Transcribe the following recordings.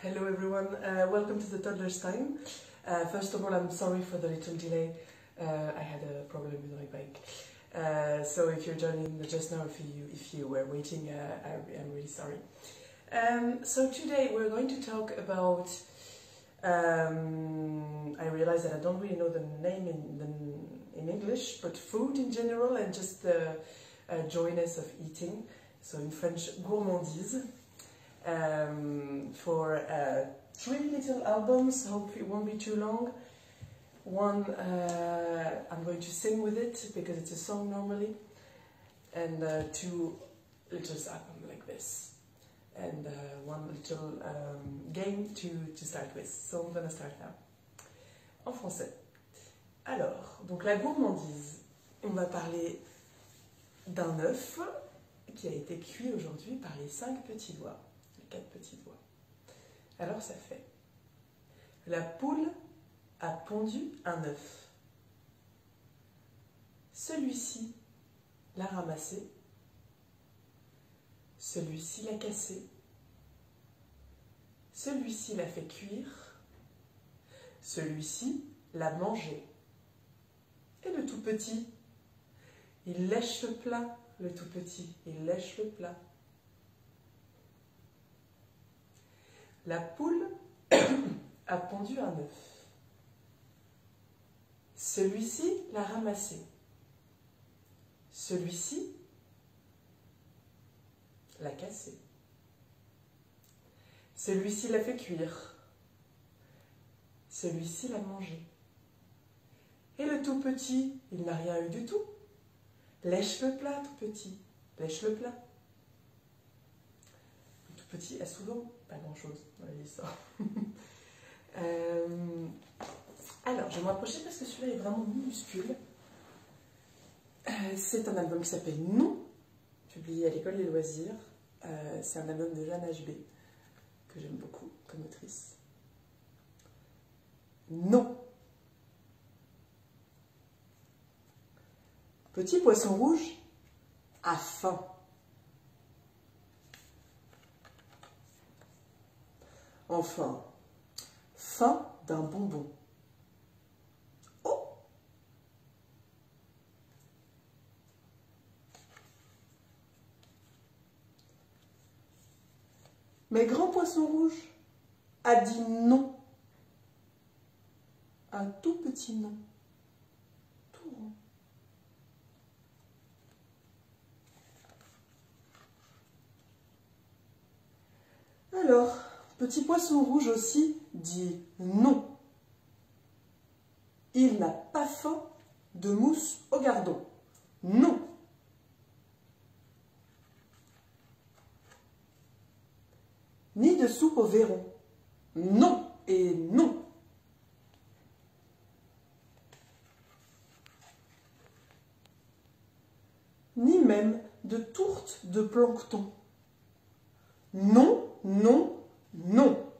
Hello everyone, welcome to the Toddler's Time. First of all, I'm sorry for the little delay. I had a problem with my bike. So if you're joining just now, if you were waiting, I'm really sorry. So today we're going to talk about, I realize that I don't really know the name in English, but food in general and just the joyness of eating. So in French, gourmandise. For 3 little albums, hope it won't be too long. One, I'm going to sing with it because it's a song normally, and 2 little albums like this, and 1 little game to start with. So I'm gonna start now. En français. Alors, donc la gourmandise, on va parler d'un œuf qui a été cuit aujourd'hui par les 5 petits doigts. 4 petits doigts. Alors ça fait: la poule a pondu un œuf. Celui-ci l'a ramassé. Celui-ci l'a cassé. Celui-ci l'a fait cuire. Celui-ci l'a mangé. Et le tout petit, il lèche le plat, le tout petit, il lèche le plat. La poule a pondu un œuf. Celui-ci l'a ramassé. Celui-ci l'a cassé. Celui-ci l'a fait cuire. Celui-ci l'a mangé. Et le tout petit, il n'a rien eu du tout. Lèche le plat, tout petit. Lèche le plat. Le tout petit a souvent pas grand-chose dans l'histoire. Alors, je vais m'approcher parce que celui-là est vraiment minuscule. C'est un album qui s'appelle Non, publié à l'école des loisirs. C'est un album de Jeanne HB, que j'aime beaucoup comme autrice. Non. Petit poisson rouge a faim. Enfin, fin d'un bonbon. Oh! Mais grand poisson rouge a dit non. Un tout petit non. Tout rond. Alors, petit poisson rouge aussi dit non. Il n'a pas faim de mousse au gardon. Non. Ni de soupe au verron. Non et non. Ni même de tourte de plancton. Non, non, non.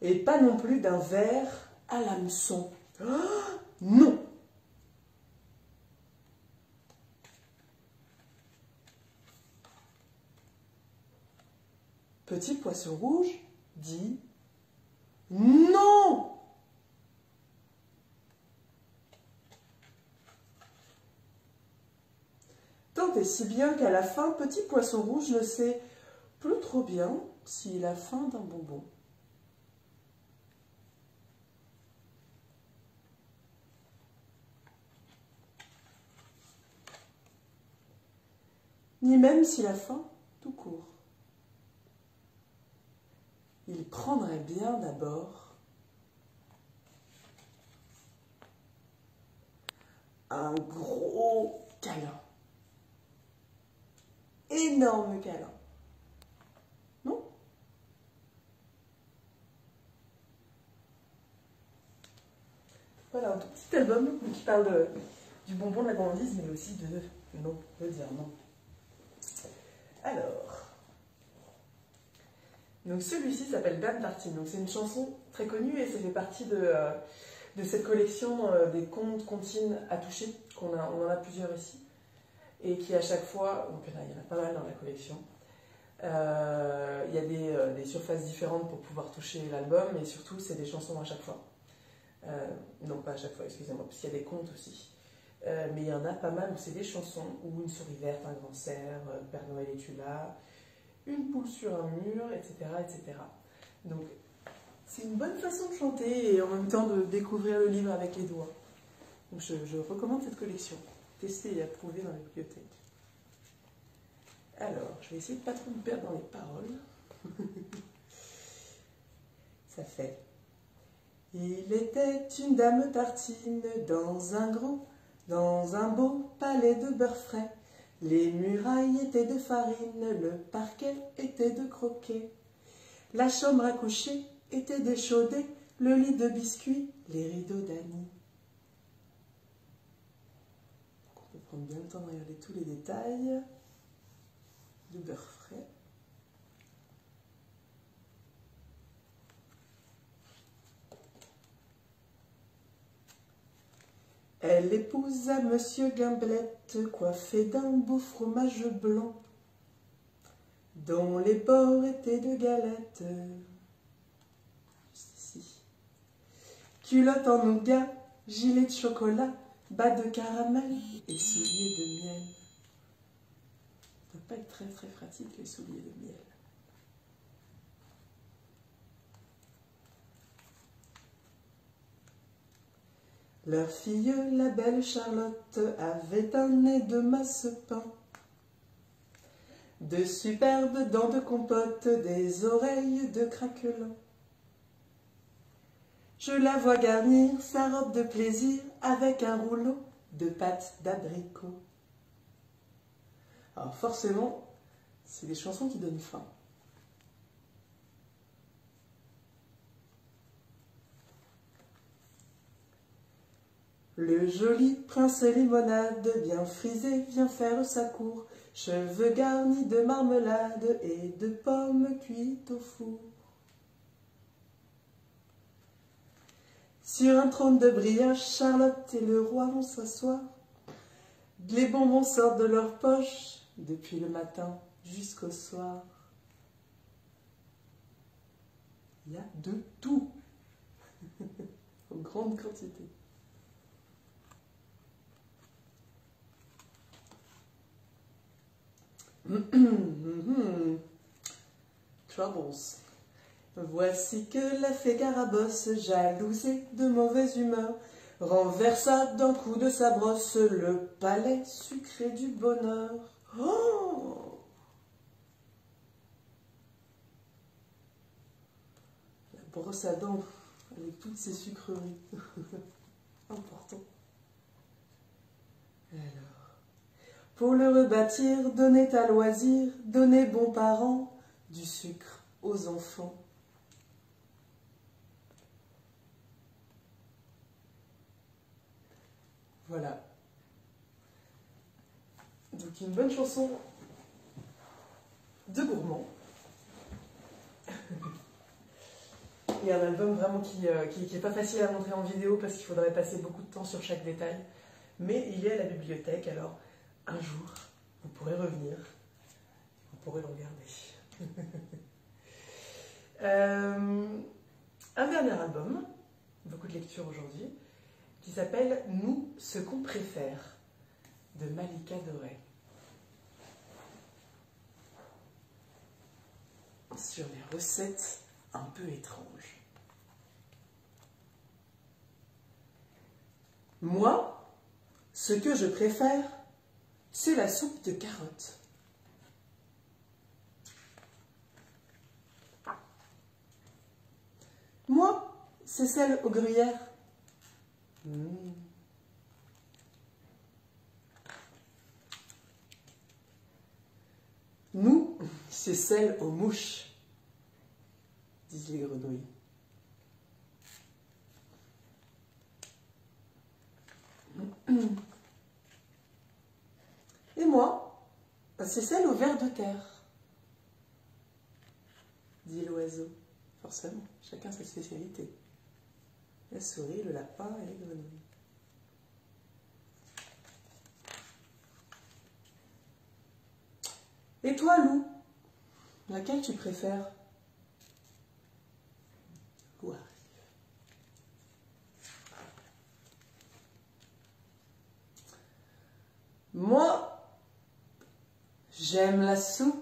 Et pas non plus d'un verre à l'hameçon. Oh, non. Petit poisson rouge dit non. Tant et si bien qu'à la fin, petit poisson rouge ne sait plus trop bien s'il a faim d'un bonbon. Ni même s'il a faim tout court. Il prendrait bien d'abord un gros câlin. Énorme câlin. Non? Voilà, un tout petit album qui parle du bonbon de la gourmandise, mais aussi de non, de dire non. Alors, donc celui-ci s'appelle Dame Tartine. Donc c'est une chanson très connue et ça fait partie de cette collection des contes, comptines à toucher, on en a plusieurs ici. et qui à chaque fois, donc il y en a pas mal dans la collection, il y a des surfaces différentes pour pouvoir toucher l'album, et surtout c'est des chansons à chaque fois. Non, pas à chaque fois, excusez-moi, parce qu'il y a des contes aussi. Mais il y en a pas mal où c'est des chansons, ou une souris verte, un grand cerf, Père Noël es-tu là, une poule sur un mur, etc. etc. Donc c'est une bonne façon de chanter et en même temps de découvrir le livre avec les doigts. Donc je recommande cette collection. Testée et approuvée dans la bibliothèque. Alors, je vais essayer de ne pas trop me perdre dans les paroles. Ça fait. Il était une dame tartine dans un beau palais de beurre frais. Les murailles étaient de farine, le parquet était de croquet. La chambre à coucher était d'échaudée, le lit de biscuits, les rideaux d'anis. On peut prendre bien le temps de regarder tous les détails. Du beurre frais. Elle épousa Monsieur Gimblette, coiffé d'un beau fromage blanc, dont les bords étaient de galettes. Juste ici. Culotte en nougat, gilet de chocolat, bas de caramel et souliers de miel. Ça ne doit pas être très très pratique les souliers de miel. Leur fille, la belle Charlotte, avait un nez de masse-pain, de superbes dents de compote, des oreilles de craquelin. Je la vois garnir sa robe de plaisir avec un rouleau de pâte d'abricot. Alors forcément, c'est des chansons qui donnent faim. Le joli prince limonade, bien frisé, vient faire sa cour, cheveux garnis de marmelade et de pommes cuites au four. Sur un trône de brioche, Charlotte et le roi vont s'asseoir. Les bonbons sortent de leurs poches, depuis le matin jusqu'au soir. Il y a de tout, en grande quantité. Troubles. Voici que la fée Carabosse, jalousée de mauvaise humeur, renversa d'un coup de sa brosse le palais sucré du bonheur. Oh! La brosse à dents avec toutes ses sucreries. Important. Alors, pour le rebâtir, donnez à loisir, donnez bons parents du sucre aux enfants. Voilà. Donc une bonne chanson de gourmand. Et un album vraiment qui n'est pas facile à montrer en vidéo parce qu'il faudrait passer beaucoup de temps sur chaque détail. Mais il est à la bibliothèque, alors un jour, vous pourrez revenir, vous pourrez le regarder. Un dernier album, beaucoup de lectures aujourd'hui, qui s'appelle « Nous, ce qu'on préfère » de Malika Doré. Sur les recettes un peu étranges. Moi, ce que je préfère, c'est la soupe de carottes. Moi, c'est celle aux gruyères. Nous, c'est celle aux mouches, disent les grenouilles. Et moi, c'est celle aux vers de terre, dit l'oiseau. Forcément, chacun sa spécialité. La souris, le lapin et les grenouilles. Et toi, Lou, laquelle tu préfères? Lou arrive. Moi, j'aime la soupe.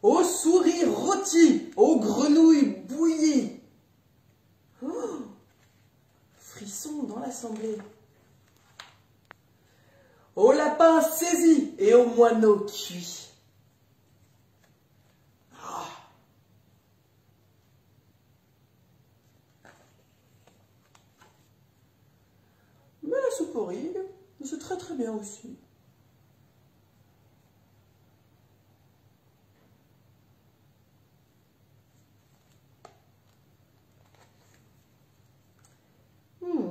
Aux souris rôties, aux grenouilles bouillies. Oh, frisson dans l'assemblée. Aux lapins saisis et aux moineaux cuits. Ah. Mais la soupe aux riz, c'est très très bien aussi.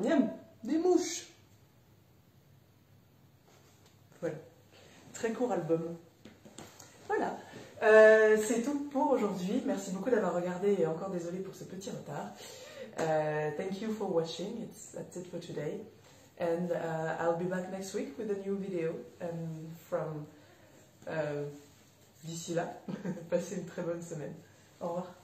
Miam, des mouches. Voilà, très court album. Voilà, c'est tout pour aujourd'hui. Merci beaucoup d'avoir regardé et encore désolé pour ce petit retard. Thank you for watching. That's it for today. And I'll be back next week with a new video. And from d'ici là, passez une très bonne semaine. Au revoir.